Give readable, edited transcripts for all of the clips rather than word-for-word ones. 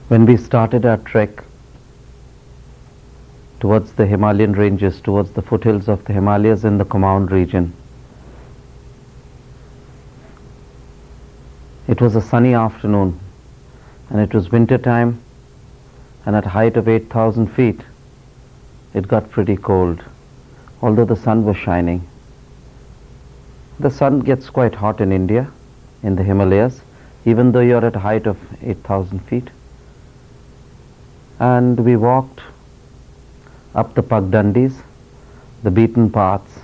When we started our trek towards the Himalayan ranges, towards the foothills of the Himalayas in the Kumaon region, it was a sunny afternoon and it was winter time, and at a height of 8,000 feet it got pretty cold, although the sun was shining. The sun gets quite hot in India, in the Himalayas, even though you're at a height of 8,000 feet. And we walked up the Pagdandis, the beaten paths,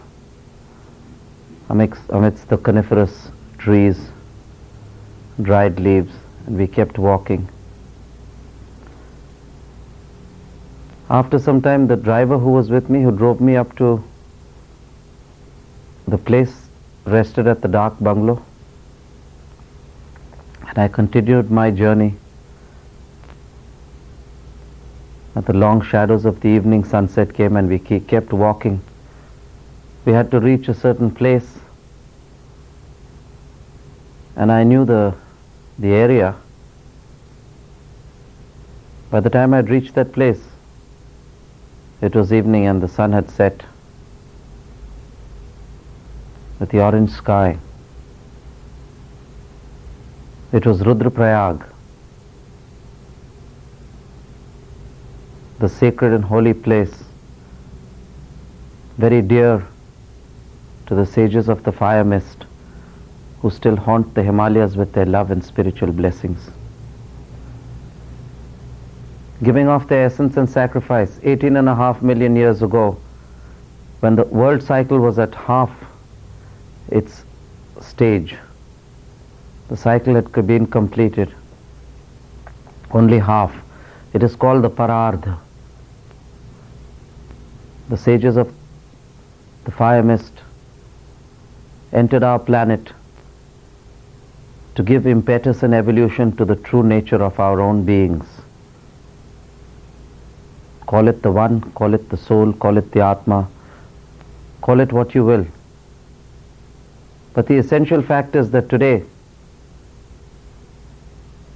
amidst the coniferous trees, dried leaves, and we kept walking. After some time, the driver who was with me, who drove me up to the place, rested at the dark bungalow, and I continued my journey. At the long shadows of the evening, sunset came and we kept walking. We had to reach a certain place, and I knew the area. By the time I'd reached that place, it was evening and the sun had set with the orange sky. It was Rudraprayag, the sacred and holy place, very dear to the sages of the fire mist, who still haunt the Himalayas with their love and spiritual blessings. Giving off their essence and sacrifice 18.5 million years ago, when the world cycle was at half its stage. The cycle had been completed, only half. It is called the Parardha. The sages of the fire mist entered our planet to give impetus and evolution to the true nature of our own beings. Call it the One, call it the Soul, call it the Atma, call it what you will. But the essential fact is that today,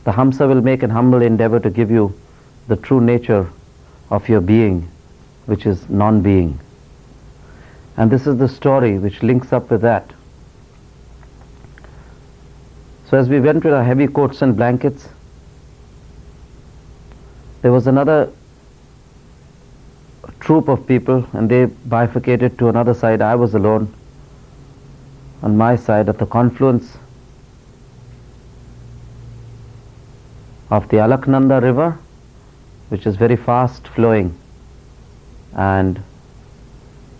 the Hamsa will make an humble endeavor to give you the true nature of your being, which is non-being. And this is the story which links up with that. So as we went with our heavy coats and blankets, there was another troop of people, and they bifurcated to another side. I was alone on my side at the confluence of the Alaknanda river, which is very fast flowing, and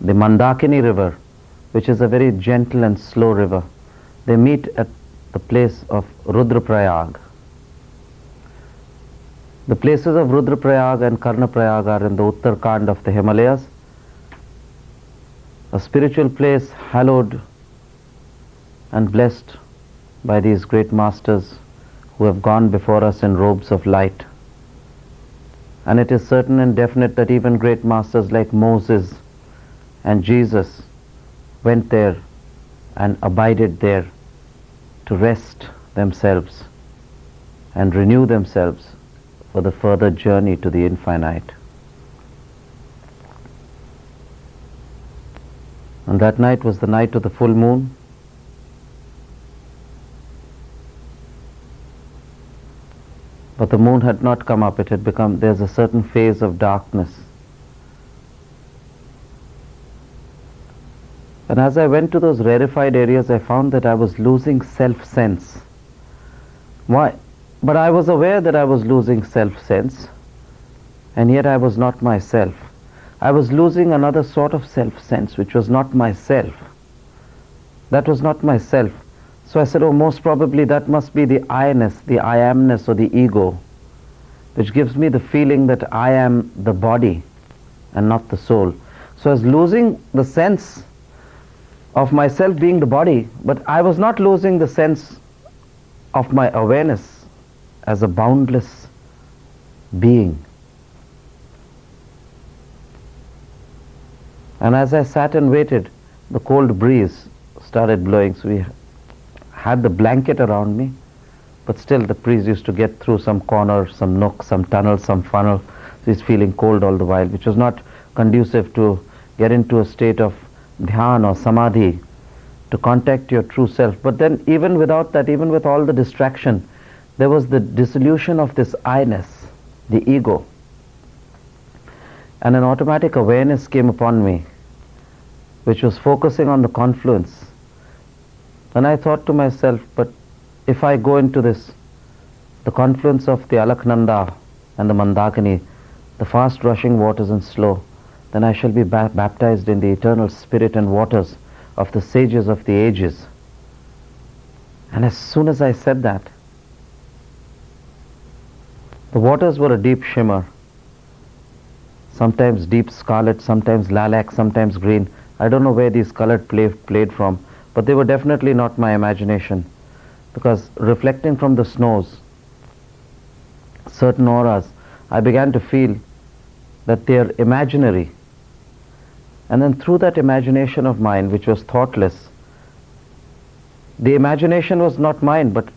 the Mandakini river, which is a very gentle and slow river. They meet at the place of Rudraprayag. The places of Rudraprayag and Karnaprayag are in the Uttarakhand of the Himalayas, a spiritual place hallowed and blessed by these great masters who have gone before us in robes of light. And it is certain and definite that even great masters like Moses and Jesus went there and abided there to rest themselves and renew themselves for the further journey to the infinite. And that night was the night of the full moon. But the moon had not come up. It had become, there's a certain phase of darkness. And as I went to those rarefied areas, I found that I was losing self-sense. Why? But I was aware that I was losing self-sense, and yet I was not myself. I was losing another sort of self-sense, which was not myself. That was not myself. So I said, oh, most probably that must be the I-ness, the I amness, or the ego, which gives me the feeling that I am the body and not the soul. So I was losing the sense of myself being the body, but I was not losing the sense of my awareness as a boundless being. And as I sat and waited, the cold breeze started blowing, so we had the blanket around me, but still the priest used to get through some corner, some nook, some tunnel, some funnel. So he's feeling cold all the while, which was not conducive to get into a state of dhyan or samadhi, to contact your true self. But then even without that, even with all the distraction, there was the dissolution of this I-ness, the ego. And an automatic awareness came upon me, which was focusing on the confluence. And I thought to myself, but if I go into this, the confluence of the Alaknanda and the Mandakini, the fast rushing waters and slow, then I shall be baptized in the eternal spirit and waters of the sages of the ages. And as soon as I said that, the waters were a deep shimmer, sometimes deep scarlet, sometimes lilac, sometimes green. I don't know where these colors played from, but they were definitely not my imagination, because reflecting from the snows, certain auras, I began to feel that they are imaginary. And then through that imagination of mine, which was thoughtless, the imagination was not mine, but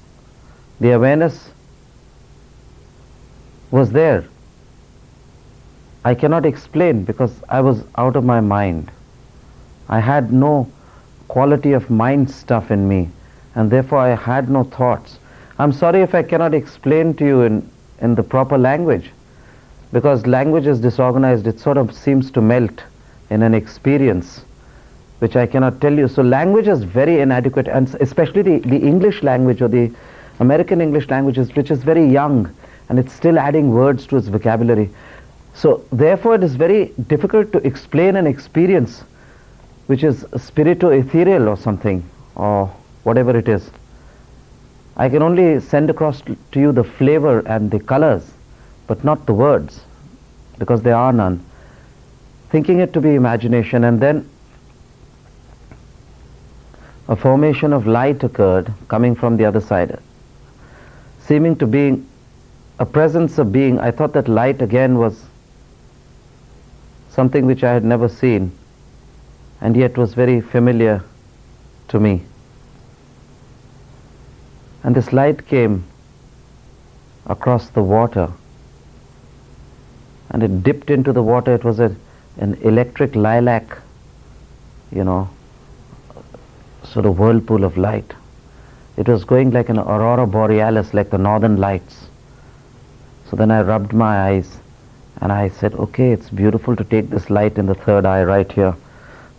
the awareness was there. I cannot explain, because I was out of my mind. I had no quality of mind stuff in me, and therefore I had no thoughts. I'm sorry if I cannot explain to you in the proper language, because language is disorganized. It sort of seems to melt in an experience which I cannot tell you. So language is very inadequate, and especially the English language, or the American English language, which is very young, and it's still adding words to its vocabulary. So therefore it is very difficult to explain an experience which is spirito-ethereal or something, or whatever it is. I can only send across to you the flavor and the colors, but not the words, because there are none. Thinking it to be imagination, and then a formation of light occurred coming from the other side, seeming to be a presence of being. I thought that light again was something which I had never seen, and yet was very familiar to me. And this light came across the water, and it dipped into the water. It was an electric lilac, sort of whirlpool of light. It was going like an aurora borealis, like the northern lights. So then I rubbed my eyes, and I said, okay, it's beautiful to take this light in the third eye right here.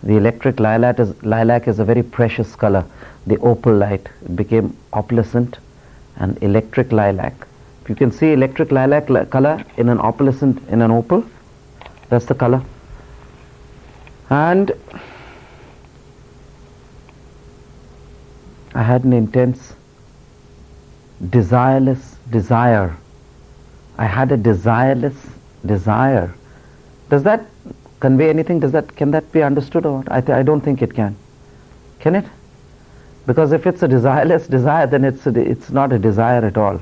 The electric lilac is a very precious color. The opal light, it became opalescent and electric lilac. If you can see electric lilac color in an opalescent, in an opal, that's the color. And I had an intense desireless desire. I had a desireless desire. Does that convey anything? Can that be understood or what? I don't think it can. Can it? Because if it's a desireless desire, then it's not a desire at all.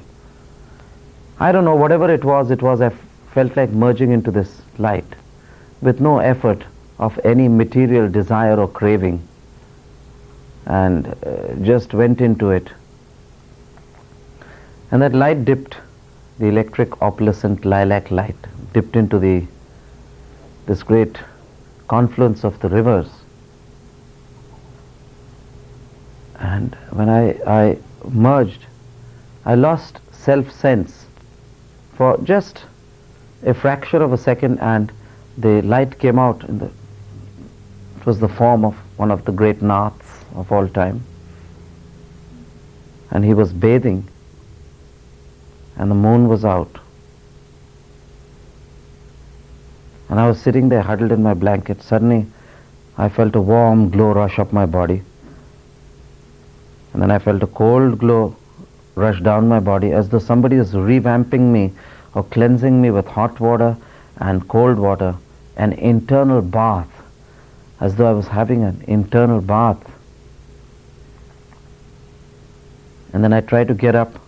I don't know, whatever it was, I felt like merging into this light with no effort of any material desire or craving, and just went into it. And that light dipped, the electric opalescent lilac light dipped into this great confluence of the rivers. And when I merged, I lost self-sense for just a fraction of a second, and the light came out. It was the form of one of the great Naths of all time, and he was bathing, and the moon was out, and I was sitting there huddled in my blanket. Suddenly I felt a warm glow rush up my body, and then I felt a cold glow rush down my body, as though somebody is revamping me or cleansing me with hot water and cold water, an internal bath, as though I was having an internal bath. And then I tried to get up,